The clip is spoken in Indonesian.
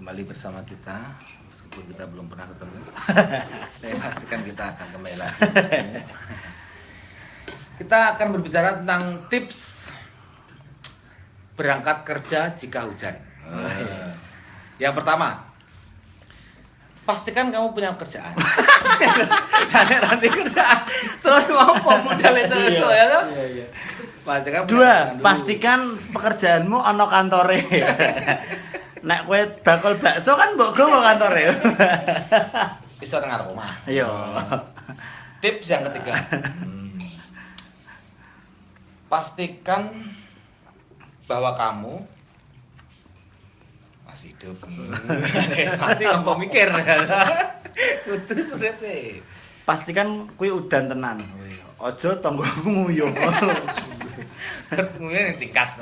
kembali bersama kita meskipun kita belum pernah ketemu. Saya pastikan kita akan kembali lagi. Kita akan berbicara tentang tips berangkat kerja jika hujan. Yang pertama, pastikan kamu punya kerjaan. Nanti kerjaan terus mau modal itu ya toh? Iya. Pastikan Dua, pastikan pekerjaanmu ono kantore. Nek kowe bakul bakso kan mbok gowo kantore. bisa dengar rumah. Iya. Tips yang ketiga. Pastikan bahwa kamu masih hidup. Mati ngomong mikir. Putus urip sih. Pastikan kuwi udan tenan. Aja tanggomu nguyuh. Mungkin yang tingkat.